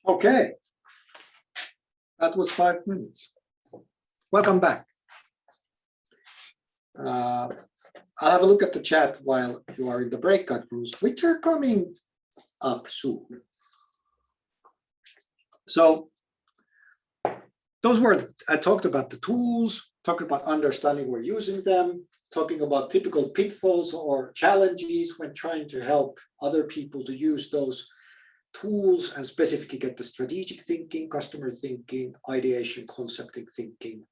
Okay, that was 5 minutes. Welcome back. I'll have a look at the chat while you are in the breakout rooms, which are coming up soon. So those were, I talked about the tools, talking about understanding we're using them, talking about typical pitfalls or challenges when trying to help other people to use those tools and specifically get the strategic thinking, customer thinking, ideation, concepting thinking,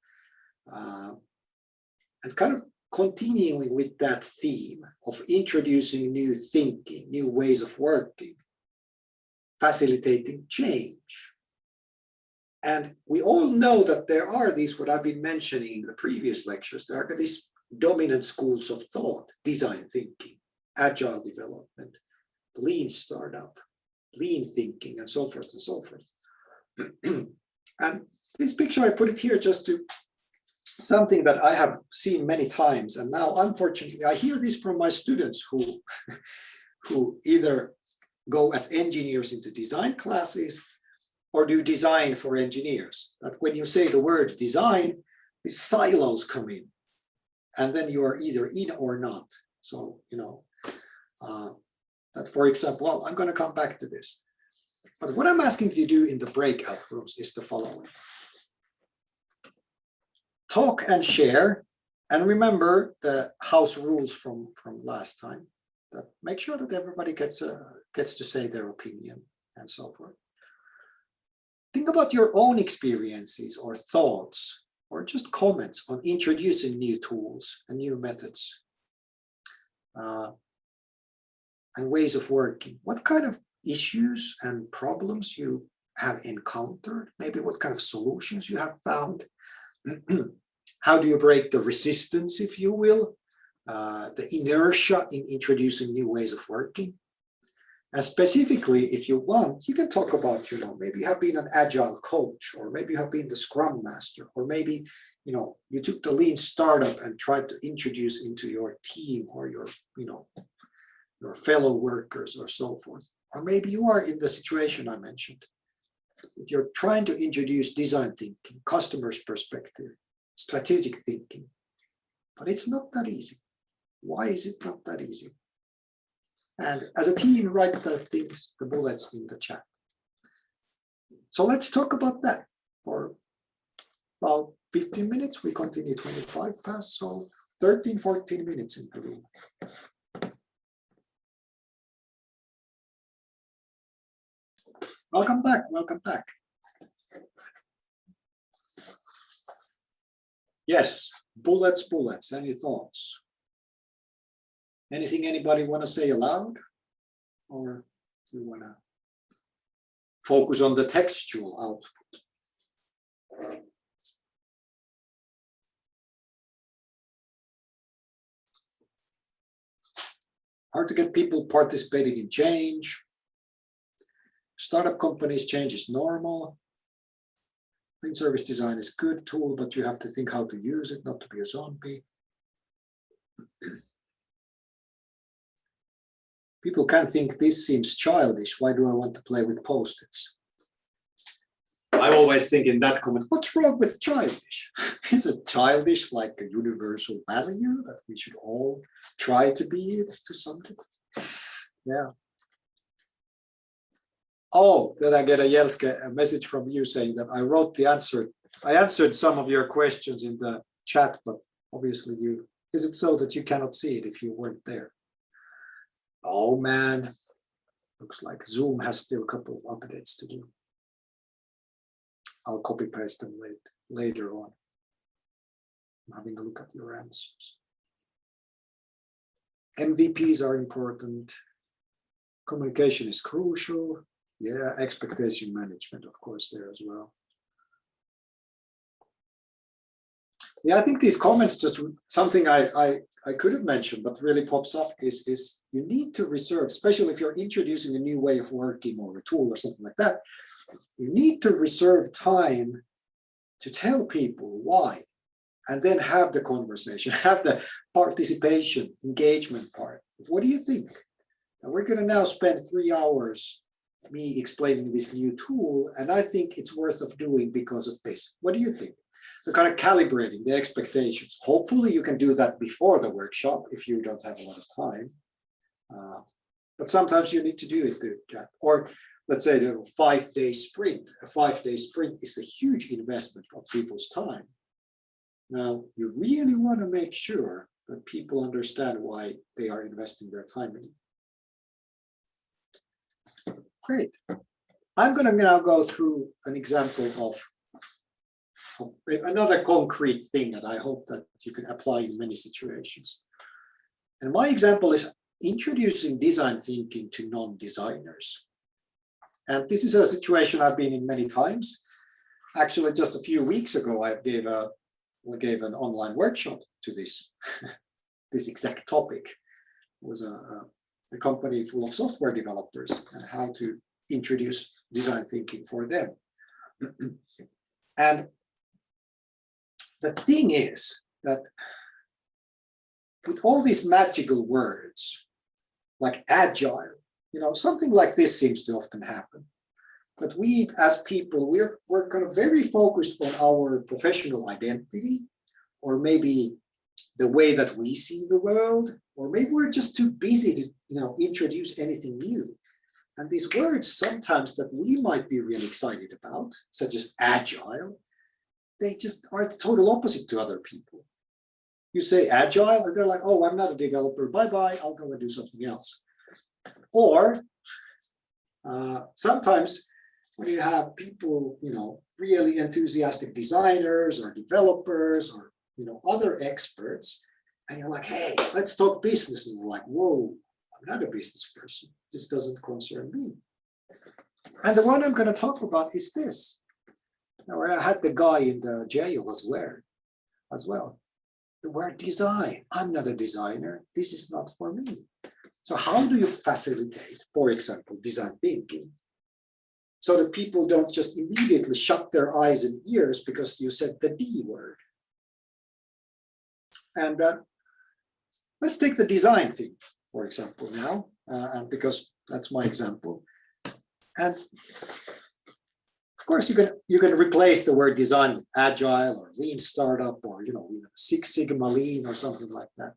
and kind of continuing with that theme of introducing new thinking, new ways of working, facilitating change. And we all know that there are these, what I've been mentioning in the previous lectures, there are these dominant schools of thought: design thinking, agile development, lean startup, lean thinking, and so forth and so forth. And this picture, I put it here just to something that I have seen many times. And now, unfortunately, I hear this from my students who either go as engineers into design classes or do design for engineers. That when you say the word design, these silos come in, and then you are either in or not. So, that, for example, well, I'm going to come back to this. But what I'm asking you to do in the breakout rooms is the following. Talk and share, and remember the house rules from last time. That make sure that everybody gets to say their opinion and so forth. Think about your own experiences or thoughts or just comments on introducing new tools and new methods and ways of working. What kind of issues and problems you have encountered? Maybe what kind of solutions you have found? How do you break the resistance, if you will, the inertia in introducing new ways of working? And specifically, if you want, you can talk about, maybe you have been an agile coach, or maybe you have been the scrum master, or maybe, you took the lean startup and tried to introduce into your team or your fellow workers or so forth. Or maybe you are in the situation I mentioned. If you're trying to introduce design thinking, customer's perspective, strategic thinking, but it's not that easy. Why is it not that easy? And as a team, write the bullets in the chat. So let's talk about that for about 15 minutes. We continue 25 past, so 13, 14 minutes in the room. Welcome back, welcome back. Yes, bullets, any thoughts? Anything anybody want to say aloud? Or do you want to focus on the textual output? Hard to get people participating in change. Startup companies, change is normal. Lean service design is a good tool, but you have to think how to use it, not to be a zombie. People can think this seems childish. Why do I want to play with Post-its? I always think in that comment, what's wrong with childish? Is it childish like a universal value that we should all try to be to something? Yeah. Oh, did I get a message from you saying that I wrote the answer? I answered some of your questions in the chat, but obviously is it so that you cannot see it if you weren't there? Oh man, looks like Zoom has still a couple of updates to do. I'll copy paste them later on. I'm having a look at your answers. MVPs are important. Communication is crucial. Yeah, expectation management, of course, there as well. Yeah, I think these comments, just something I could have mentioned, but really pops up is you need to reserve, especially if you're introducing a new way of working or a tool or something like that, you need to reserve time to tell people why, and then have the conversation, have the participation, engagement part. What do you think? And we're going to now spend 3 hours me explaining this new tool, and I think it's worth of doing because of this. What do you think? So kind of calibrating the expectations. Hopefully you can do that before the workshop if you don't have a lot of time. But sometimes you need to do it. Or let's say the 5-day sprint. A 5-day sprint is a huge investment of people's time. Now, you really want to make sure that people understand why they are investing their time in it. Great. I'm going to now go through an example of another concrete thing that I hope that you can apply in many situations. And my example is introducing design thinking to non-designers. And this is a situation I've been in many times. Actually, just a few weeks ago, I gave an online workshop to this, this exact topic. It was a company full of software developers and how to introduce design thinking for them. And the thing is that with all these magical words, like agile, something like this seems to often happen. But we as people, we're kind of very focused on our professional identity, or maybe the way that we see the world, or maybe we're just too busy to introduce anything new. And these words sometimes that we might be really excited about, such as agile, they just are the total opposite to other people. You say agile, and they're like, oh, I'm not a developer, bye-bye, I'll go and do something else. Or sometimes when you have people, really enthusiastic designers or developers or, other experts, and you're like, hey, let's talk business. And they're like, whoa, I'm not a business person. This doesn't concern me. And the one I'm going to talk about is this. Now, where I had the guy in the jail as well. The word design. I'm not a designer. This is not for me. So how do you facilitate, for example, design thinking? So that people don't just immediately shut their eyes and ears because you said the D word. And let's take the design thing, for example, now, and because that's my example. And of course, you can replace the word design with agile or lean startup or even Six Sigma lean or something like that.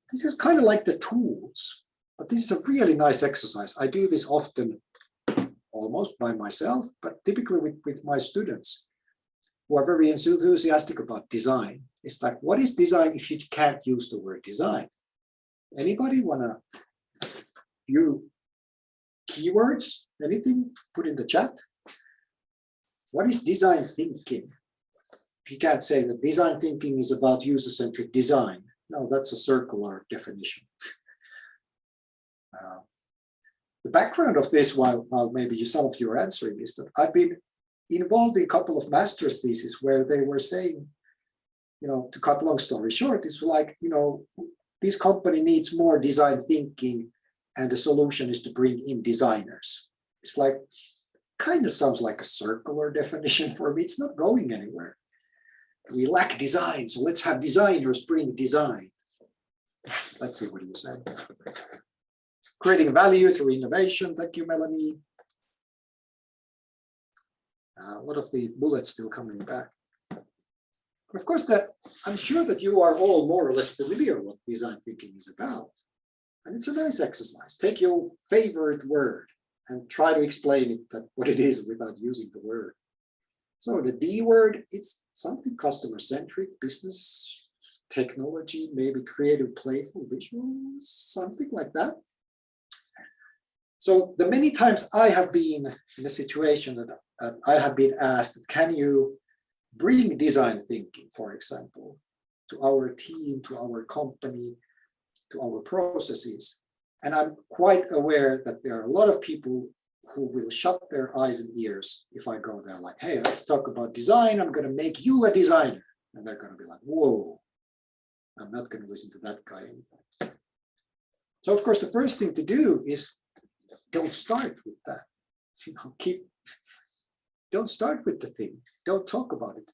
This is kind of like the tools, but this is a really nice exercise. I do this often, almost by myself, but typically with my students who are very enthusiastic about design. It's like, what is design if you can't use the word design? Anybody want to view keywords? Anything? Put in the chat. What is design thinking? If you can't say that design thinking is about user-centric design, no, that's a circular definition. The background of this, while maybe some of you are answering, is that I've been involved in a couple of master's theses where they were saying, to cut long story short, it's like, this company needs more design thinking and the solution is to bring in designers. It's like, kind of sounds like a circular definition for me. It's not going anywhere. We lack design, so let's have designers bring design. Let's see what you say. Creating value through innovation. Thank you, Melanie. A lot of the bullets still coming back. Of course, I'm sure that you are all more or less familiar with what design thinking is about. And it's a nice exercise. Take your favorite word and try to explain it, what it is without using the word. So the D word, it's something customer-centric, business, technology, maybe creative, playful, visual, something like that. So the many times I have been in a situation that I have been asked, can you bring design thinking, for example, to our team, to our company, to our processes? And I'm quite aware that there are a lot of people who will shut their eyes and ears if I go there like, hey, let's talk about design. I'm going to make you a designer. And they're going to be like, whoa, I'm not going to listen to that guy anymore. So, of course, the first thing to do is don't start with that. Don't start with the thing. Don't talk about it.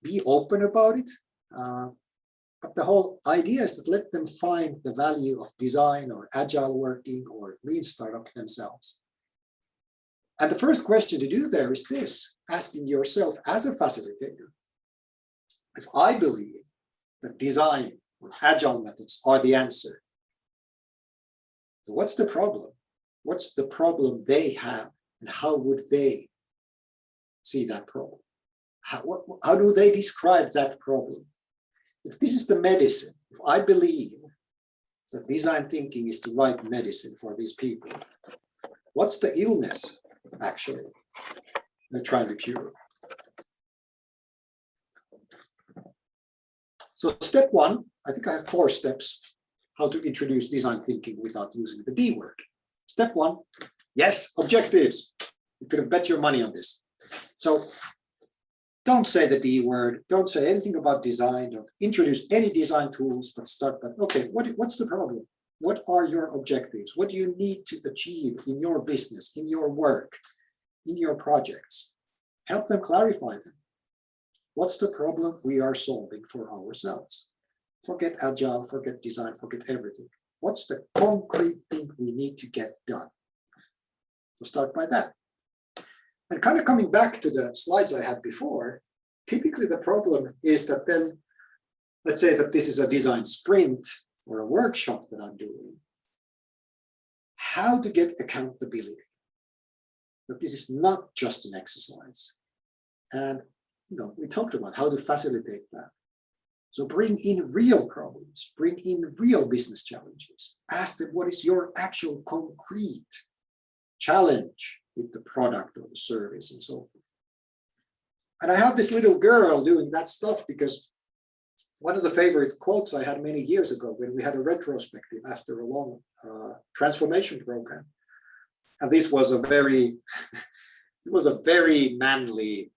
Be open about it. But the whole idea is that let them find the value of design or agile working or lean startup themselves. And the first question to do there is this, asking yourself as a facilitator, if I believe that design or agile methods are the answer, so what's the problem? What's the problem they have, and how would they see that problem? How do they describe that problem? If this is the medicine, if I believe that design thinking is the right medicine for these people, what's the illness actually they're trying to cure? So step one, I think I have 4 steps how to introduce design thinking without using the D word. Step one, yes, objectives. You could have bet your money on this. So don't say the D word, don't say anything about design, don't introduce any design tools, but start with, okay, what's the problem? What are your objectives? What do you need to achieve in your business, in your work, in your projects? Help them clarify them. What's the problem we are solving for ourselves? Forget agile, forget design, forget everything. What's the concrete thing we need to get done? So start by that. And kind of coming back to the slides I had before, typically the problem is that then, let's say that this is a design sprint or a workshop that I'm doing, how to get accountability, that this is not just an exercise. And we talked about how to facilitate that. So bring in real problems, bring in real business challenges. Ask them what is your actual concrete challenge with the product or the service and so forth. And I have this little girl doing that stuff because one of the favorite quotes I had many years ago when we had a retrospective after a long transformation program. And this was a very, it was a very manly,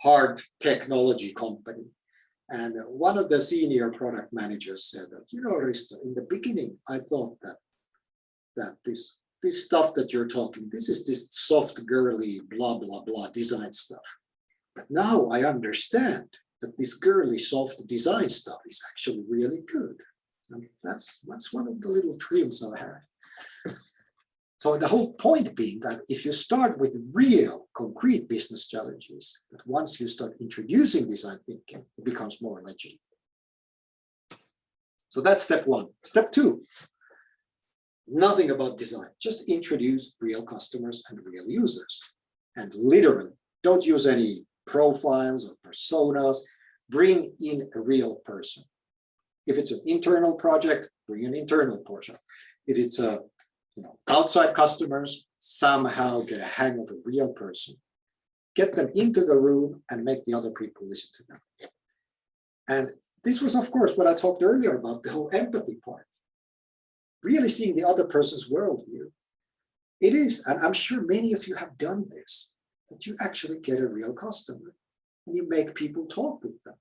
hard technology company. And one of the senior product managers said that, Risto, in the beginning, I thought that this stuff that you're talking, this is this soft, girly, blah, blah, blah design stuff. But now I understand that this girly, soft design stuff is actually really good. And that's one of the little dreams I had. So the whole point being that if you start with real, concrete business challenges, that once you start introducing design thinking, it becomes more legitimate. So that's step one. Step two, nothing about design, just introduce real customers and real users. And literally, don't use any profiles or personas, bring in a real person. If it's an internal project, bring an internal portion. If it's a outside customers, somehow get a hang of a real person. Get them into the room and make the other people listen to them. And this was, of course, what I talked earlier about, the whole empathy part. Really seeing the other person's worldview. It is, and I'm sure many of you have done this, that you actually get a real customer and you make people talk with them.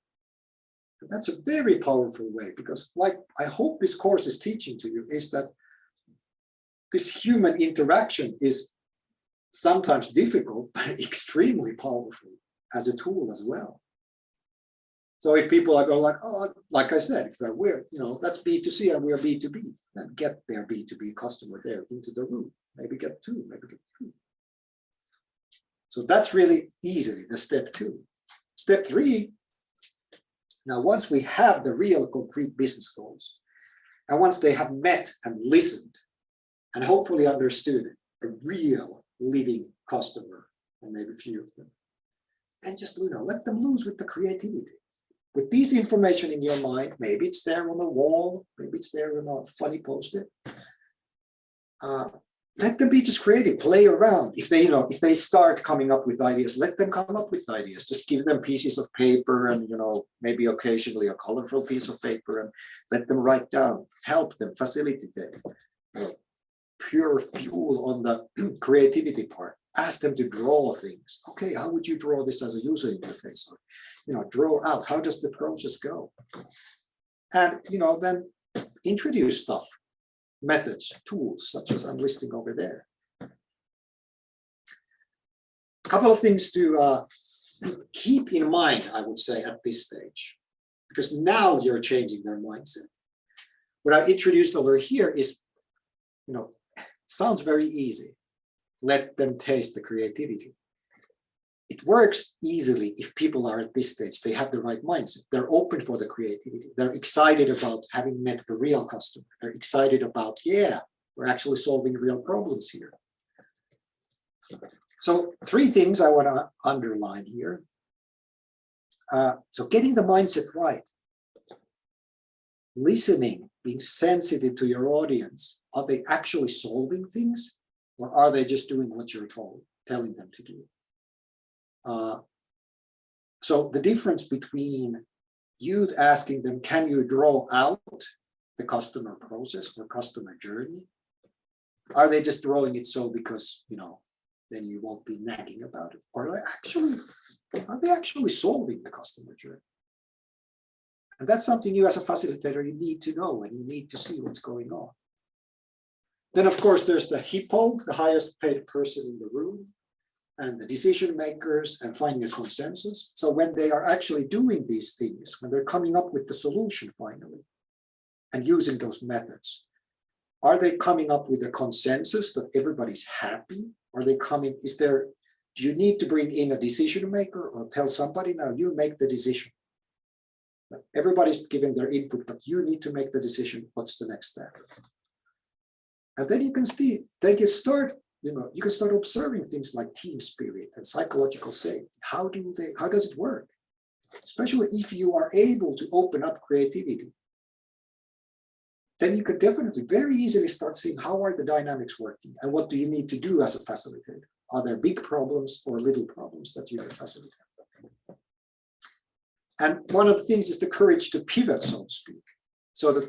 And that's a very powerful way because, like I hope this course is teaching to you, is that this human interaction is sometimes difficult, but extremely powerful as a tool as well. So if people are going like, oh, like I said, if they're weird, that's B2C and we're B2B, then get their B2B customer there into the room. Maybe get 2, maybe get 3. So that's really easily the step 2. Step 3, now once we have the real concrete business goals, and once they have met and listened, and hopefully understood a real living customer, and maybe a few of them, and just let them loose with the creativity. With this information in your mind, maybe it's there on the wall, maybe it's there on a funny post-it. Let them be just creative, play around. If they start coming up with ideas, let them come up with ideas. Just give them pieces of paper and maybe occasionally a colorful piece of paper and let them write down. Help them, facilitate them. Pure fuel on the creativity part. Ask them to draw things. Okay, how would you draw this as a user interface? Or, draw out, how does the process go? And, then introduce stuff, methods, tools, such as I'm listing over there. A couple of things to keep in mind, I would say, at this stage, because now you're changing their mindset. What I introduced over here is, sounds very easy. let them taste the creativity. It works easily if people are at this stage, they have the right mindset. They're open for the creativity. They're excited about having met the real customer. They're excited about, yeah, we're actually solving real problems here. So 3 things I want to underline here. So getting the mindset right, listening, being sensitive to your audience. Are they actually solving things, or are they just doing what you're telling them to do? So the difference between you asking them, can you draw out the customer process or customer journey? Are they just drawing it so because, then you won't be nagging about it? Or are they actually solving the customer journey? And that's something you as a facilitator, you need to know, and you need to see what's going on. Then, of course, there's the hippo, the highest paid person in the room, and the decision makers, and finding a consensus. So when they are actually doing these things, when they're coming up with the solution finally, and using those methods, are they coming up with a consensus that everybody's happy? Are they coming, do you need to bring in a decision maker or tell somebody, now you make the decision? But everybody's giving their input, but you need to make the decision. What's the next step? And then you can see, you can start observing things like team spirit and psychological safety. How does it work? Especially if you are able to open up creativity, then you could definitely very easily start seeing how are the dynamics working and what do you need to do as a facilitator? Are there big problems or little problems that you can facilitate? And one of the things is the courage to pivot, so to speak, so that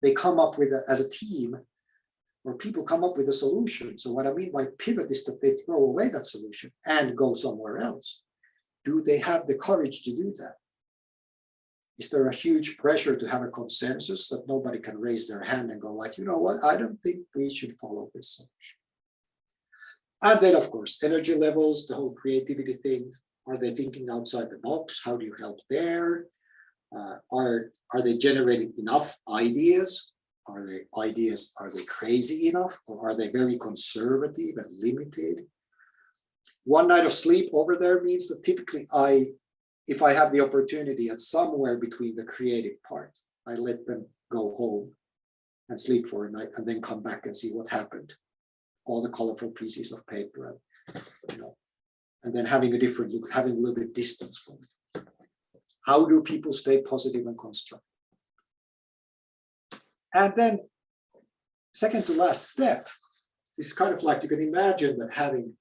they come up with, as a team, or people come up with a solution. So what I mean by pivot is that they throw away that solution and go somewhere else. Do they have the courage to do that? Is there a huge pressure to have a consensus that nobody can raise their hand and go like, you know what, I don't think we should follow this solution. And then, of course, energy levels, the whole creativity thing. Are they thinking outside the box? How do you help there? Are they generating enough ideas? Are they crazy enough? Or are they very conservative and limited? One night of sleep over there means that typically if I have the opportunity at somewhere between the creative part, I let them go home and sleep for a night and then come back and see what happened. All the colorful pieces of paper, and then having a different look, having a little bit distance from it. How do people stay positive and constructive? And then second to last step is kind of like, you can imagine that having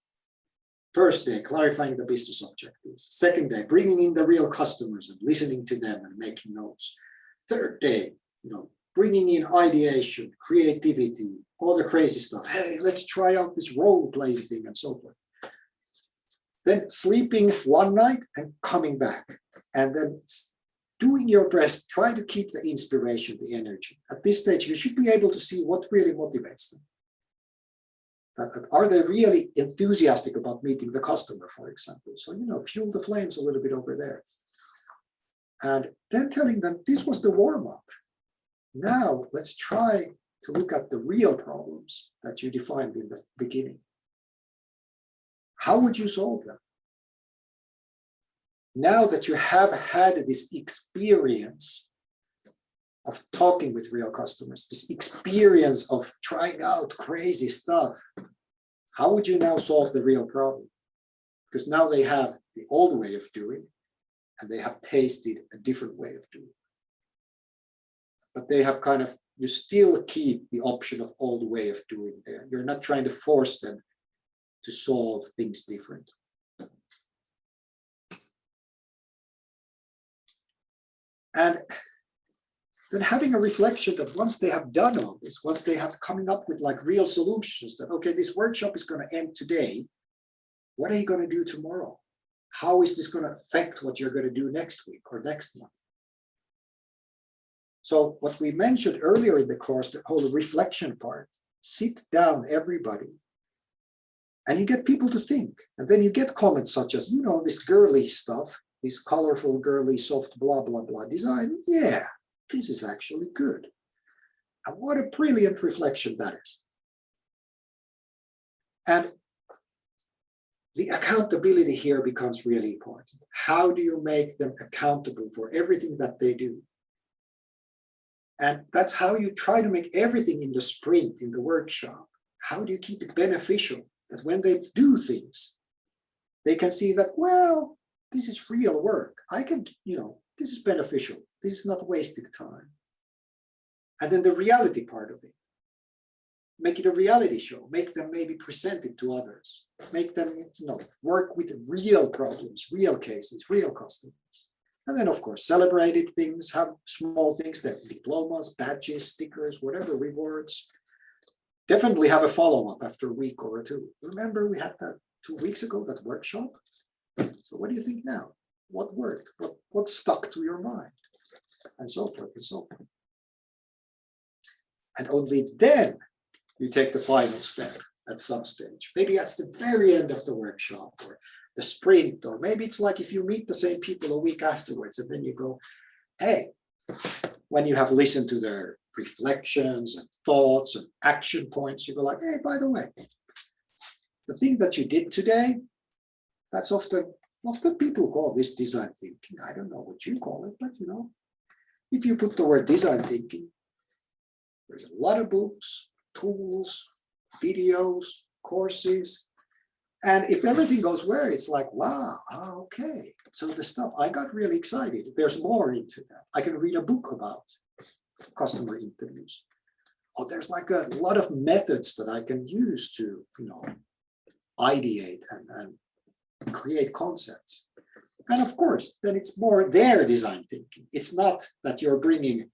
first day, clarifying the business objectives. Second day, bringing in the real customers and listening to them and making notes. Third day, bringing in ideation, creativity, all the crazy stuff. Hey, let's try out this role-playing thing and so forth. Then sleeping one night and coming back. And then doing your best, try to keep the inspiration, the energy. At this stage, you should be able to see what really motivates them. Are they really enthusiastic about meeting the customer, for example? So, fuel the flames a little bit over there. And then telling them, this was the warm-up. Now, let's try to look at the real problems that you defined in the beginning. How would you solve them? Now that you have had this experience of talking with real customers, this experience of trying out crazy stuff, how would you now solve the real problem? Because now they have the old way of doing, and they have tasted a different way of doing. But they have you still keep the option of old way of doing there. You're not trying to force them to solve things different. And then having a reflection that once they have done all this, once they have coming up with real solutions, that, okay, this workshop is going to end today. What are you going to do tomorrow? How is this going to affect what you're going to do next week or next month? So what we mentioned earlier in the course, the whole reflection part, sit down, everybody, and you get people to think. And then you get comments such as, this girly stuff, this colorful, girly, soft, blah, blah, blah design. Yeah, this is actually good. And what a brilliant reflection that is. And the accountability here becomes really important. How do you make them accountable for everything that they do? And that's how you try to make everything in the sprint, in the workshop. How do you keep it beneficial? That when they do things, they can see that, well, this is real work. I can, this is beneficial. This is not wasted time. And then the reality part of it. Make it a reality show. Make them maybe present it to others. Make them, work with real problems, real cases, real customers. And then, of course, celebrated things, have small things, that diplomas, badges, stickers, whatever, rewards. Definitely have a follow-up after a week or two. Remember, we had that 2 weeks ago, that workshop? So what do you think now? What worked? What stuck to your mind? And so forth and so on. And only then you take the final step at some stage. Maybe that's the very end of the workshop or the sprint, or maybe it's like if you meet the same people a week afterwards and then you go, hey, when you have listened to their reflections and thoughts and action points, you go like, hey, by the way, the thing that you did today, that's often people call this design thinking. I don't know what you call it, but if you put the word design thinking, there's a lot of books, tools, videos, courses. And if everything goes well, it's like, wow, okay. So the stuff, I got really excited. There's more into that. I can read a book about customer interviews. Oh, there's like a lot of methods that I can use to, ideate and create concepts. And of course, then it's more their design thinking. It's not that you're bringing,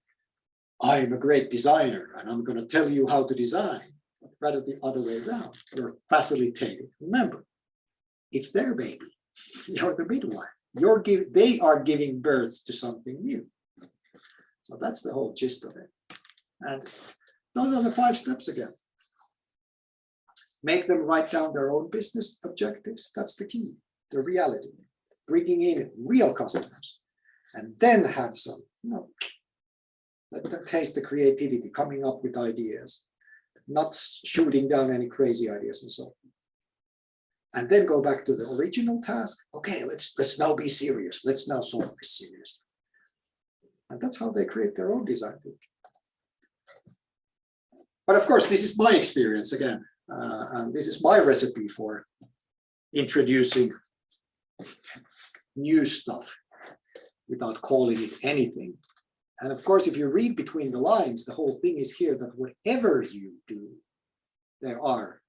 I'm a great designer and I'm going to tell you how to design, but rather the other way around. You're facilitating. Remember, it's their baby. You're the midwife. They are giving birth to something new. So that's the whole gist of it. And those are the 5 steps again. Make them write down their own business objectives. That's the key, the reality. Bringing in real customers. And then have some, let them taste the creativity, coming up with ideas, not shooting down any crazy ideas and so on. And then go back to the original task. Okay, let's now be serious. Let's now solve this seriously. And that's how they create their own design thinking. But of course, this is my experience again. And this is my recipe for introducing new stuff without calling it anything. And of course, if you read between the lines, the whole thing is here that whatever you do, there are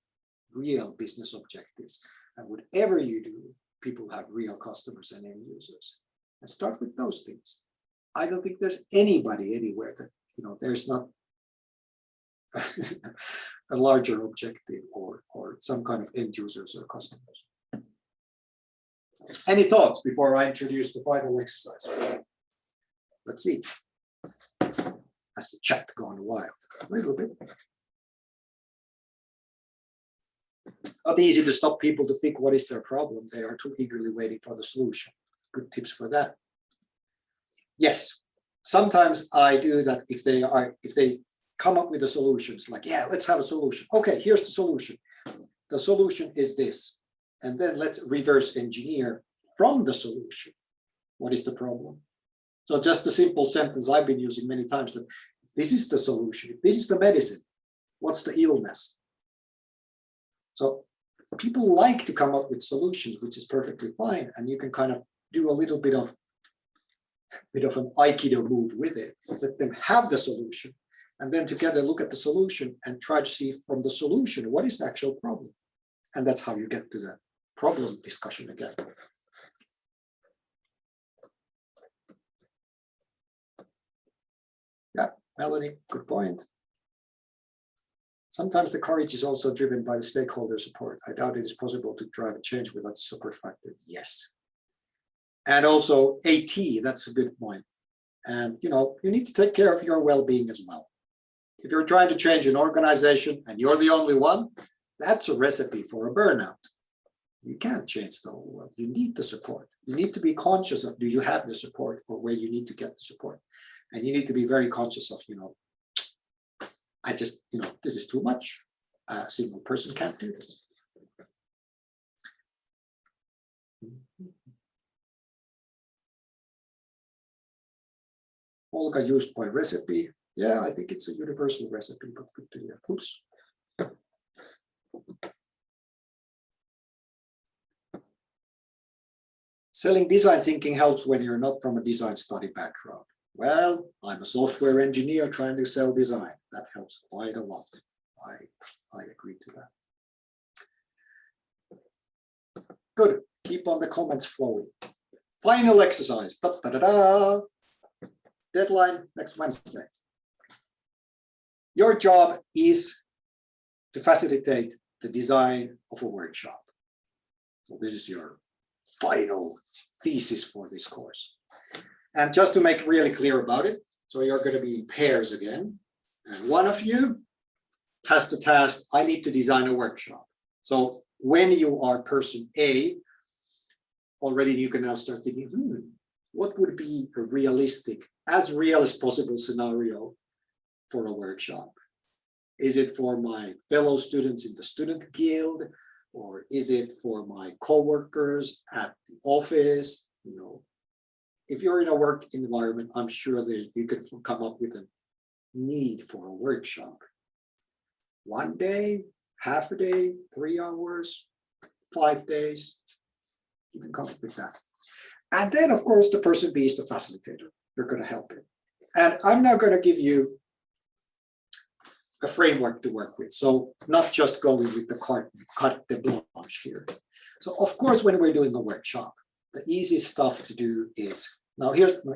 real business objectives. And whatever you do, people have real customers and end users. And start with those things. I don't think there's anybody anywhere that, there's not a larger objective or some kind of end users or customers. Any thoughts before I introduce the final exercise? Let's see. Has the chat gone wild? A little bit. Not easy to stop people to think what is their problem. They are too eagerly waiting for the solution. Good tips for that. Yes, sometimes I do that if they come up with the solutions, like, yeah, let's have a solution. Okay, here's the solution. The solution is this. And then let's reverse engineer from the solution. What is the problem? So just a simple sentence I've been using many times, that this is the solution. This is the medicine. What's the illness? So people like to come up with solutions, which is perfectly fine. And you can kind of do a little bit of an Aikido move with it. Let them have the solution. And then together look at the solution and try to see from the solution, what is the actual problem? And that's how you get to the problem discussion again. Yeah, Melanie, good point. Sometimes the courage is also driven by the stakeholder support. I doubt it is possible to drive a change without the support factor. Yes. And also AT, that's a good point. And you need to take care of your well-being as well. If you're trying to change an organization and you're the only one, that's a recipe for a burnout. You can't change the whole world. You need the support. You need to be conscious of, do you have the support or where you need to get the support? And you need to be very conscious of, I just, this is too much. A single person can't do this. Olga used by recipe. Yeah, I think it's a universal recipe, but good to hear. Oops. Selling design thinking helps when you're not from a design study background. Well, I'm a software engineer trying to sell design. That helps quite a lot. I agree to that. Good. Keep on the comments flowing. Final exercise. Da, da, da, da. Deadline next Wednesday. Your job is to facilitate the design of a workshop. So this is your final thesis for this course. And just to make really clear about it, so you're going to be in pairs again. And one of you has the task, I need to design a workshop. So when you are person A, already you can now start thinking, what would be a realistic, as real as possible scenario for a workshop? Is it for my fellow students in the student guild? Or is it for my co-workers at the office? You know, if you're in a work environment, I'm sure that you could come up with a need for a workshop. 1 day, half a day, 3 hours, 5 days, you can come up with that. And then, of course, the person B is the facilitator. They're going to help you. And I'm now going to give you a framework to work with. So not just going with the carte blanche here. So of course, when we're doing the workshop, the easy stuff to do is, now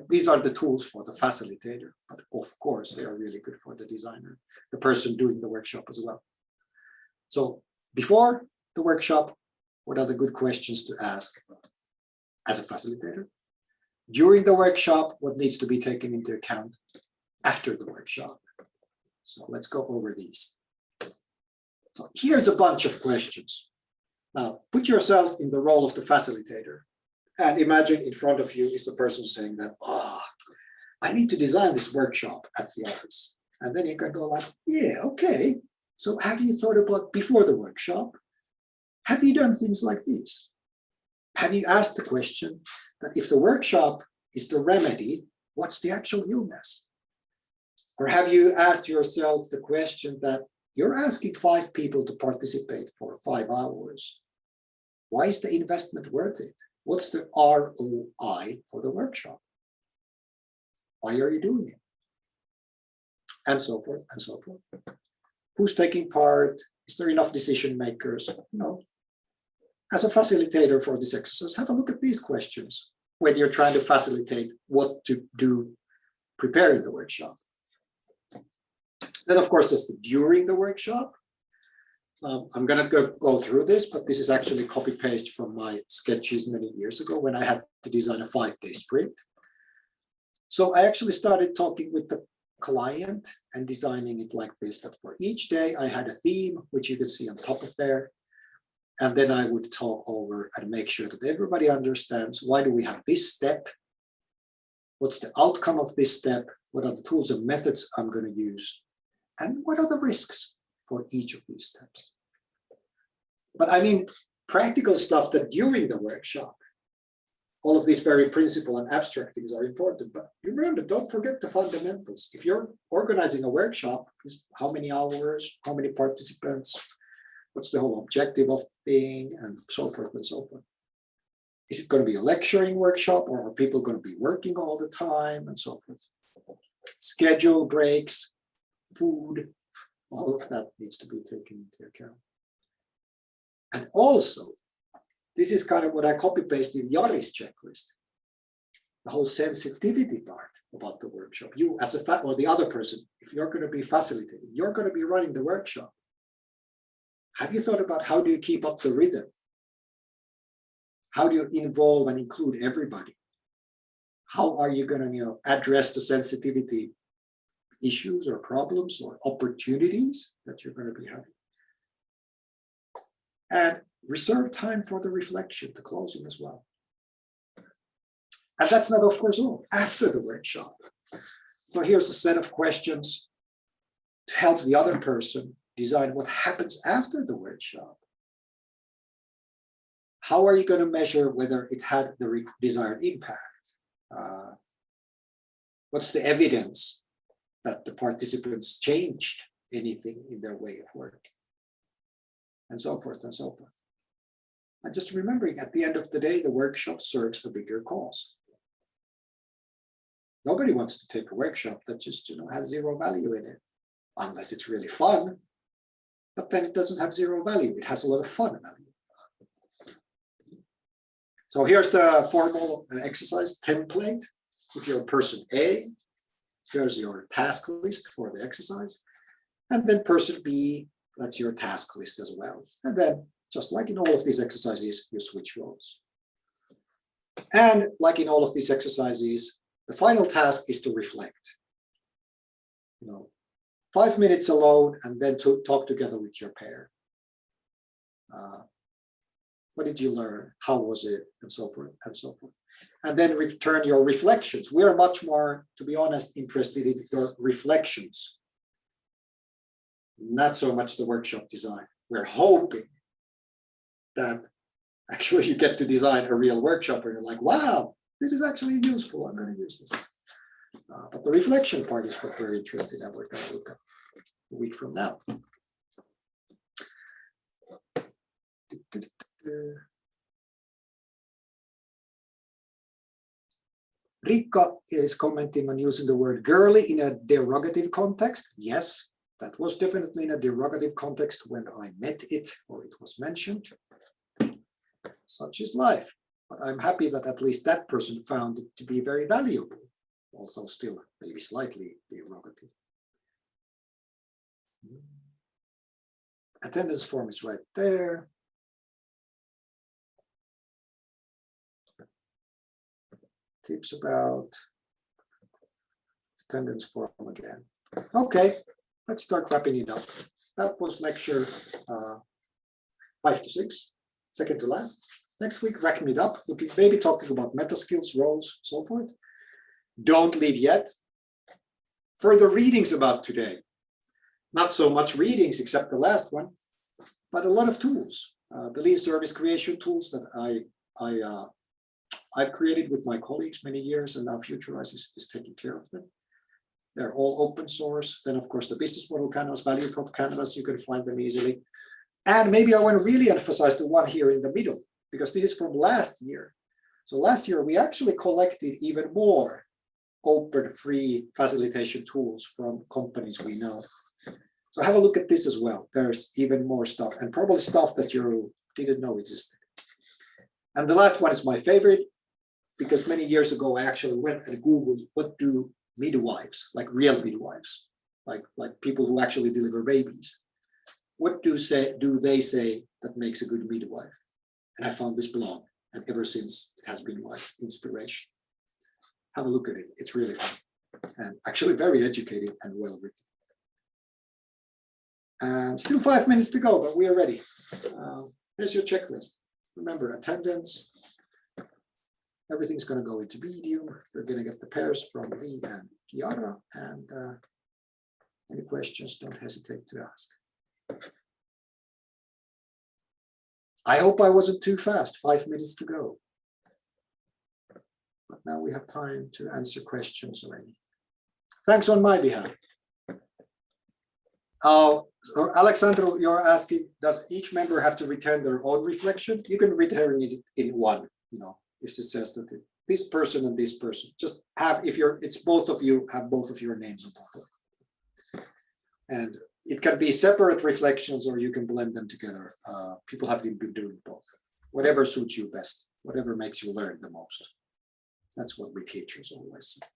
these are the tools for the facilitator, but of course they are really good for the designer, the person doing the workshop as well. So before the workshop, what are the good questions to ask as a facilitator? During the workshop, what needs to be taken into account after the workshop? So let's go over these. So here's a bunch of questions. Now, put yourself in the role of the facilitator and imagine in front of you is the person saying that, I need to design this workshop at the office. And then you can go like, yeah, okay. So have you thought about before the workshop? Have you done things like this? Have you asked the question that if the workshop is the remedy, what's the actual illness? Or have you asked yourself the question that you're asking 5 people to participate for 5 hours? Why is the investment worth it? What's the ROI for the workshop? Why are you doing it? And so forth and so forth. Who's taking part? Is there enough decision makers? No. As a facilitator for this exercise, have a look at these questions when you're trying to facilitate what to do preparing the workshop. Then, of course, there's during the workshop. I'm going to go through this, but this is actually copy-paste from my sketches many years ago when I had to design a 5-day sprint. So I actually started talking with the client and designing it like this, that for each day I had a theme, which you can see on top of there. And then I would talk over and make sure that everybody understands, why do we have this step? What's the outcome of this step? What are the tools and methods I'm going to use? And what are the risks for each of these steps? But I mean, practical stuff that during the workshop, all of these very principle and abstract things are important. But remember, don't forget the fundamentals. If you're organizing a workshop, how many hours, how many participants, what's the whole objective of the thing, and so forth and so forth. Is it going to be a lecturing workshop, or are people going to be working all the time, and so forth? Schedule, breaks, food, all of that needs to be taken into account. And also, this is kind of what I copy-pasted Jari's checklist. The whole sensitivity part about the workshop. You as a or the other person, if you're going to be facilitating, you're going to be running the workshop. Have you thought about how do you keep up the rhythm? How do you involve and include everybody? How are you going to, address the sensitivity issues or problems or opportunities that you're going to be having? And reserve time for the reflection, the closing as well. And that's not, of course, all. After the workshop. So here's a set of questions to help the other person design what happens after the workshop. how are you going to measure whether it had the desired impact? What's the evidence that the participants changed anything in their way of working? And so forth and so forth. And just remembering, at the end of the day, the workshop serves a bigger cause. Nobody wants to take a workshop that just, has zero value in it, unless it's really fun. But then it doesn't have zero value. It has a lot of fun value. So here's the formal exercise template. If you're person A, here's your task list for the exercise. And then person B, that's your task list as well. And then, just like in all of these exercises, you switch roles. And like in all of these exercises, the final task is to reflect. 5 minutes alone, and then to talk together with your pair. What did you learn? How was it? And so forth and so forth. And then return your reflections. We are much more, to be honest, interested in your reflections. Not so much the workshop design. We're hoping that actually you get to design a real workshop and you're like, wow, this is actually useful. I'm going to use this. But the reflection part is what we're interested in, and we're going to look at a week from now. Rika is commenting on using the word girly in a derogative context. Yes, that was definitely in a derogative context when I met it or it was mentioned. Such is life. But I'm happy that at least that person found it to be very valuable, although still maybe slightly derogative. Attendance form is right there. Tips about attendance form again. Okay, let's start wrapping it up. That was lecture 5 to 6, second to last. Next week, wrapping it up, maybe talking about meta skills, roles, so forth. Don't leave yet. Further readings about today. Not so much readings except the last one, but a lot of tools. The lean service creation tools that I've created with my colleagues many years, and now Futurize is taking care of them. They're all open source. Then, of course, the business model canvas, value prop canvas, you can find them easily. And maybe I want to really emphasize the one here in the middle, because this is from last year. So last year, we actually collected even more open, free facilitation tools from companies we know. So have a look at this as well. There's even more stuff, and probably stuff that you didn't know existed. And the last one is my favorite, because many years ago, I actually went and Googled what do midwives, like real midwives, like people who actually deliver babies, what do they say that makes a good midwife? And I found this blog, and ever since it has been my inspiration. Have a look at it. It's really fun and actually very educating and well written. And still 5 minutes to go, but we are ready. Here's your checklist. Remember, attendance. Everything's going to go into Medium. You're going to get the pairs from me and Chiara. And any questions, don't hesitate to ask. I hope I wasn't too fast. 5 minutes to go. But now we have time to answer questions already. Thanks on my behalf. Alexandro, you're asking, does each member have to return their own reflection? You can return it in one, if it says that this person and this person, just have, if it's both of you, have both of your names on top of it. And it can be separate reflections or you can blend them together. People have been doing both. Whatever suits you best, whatever makes you learn the most. That's what we teachers always say.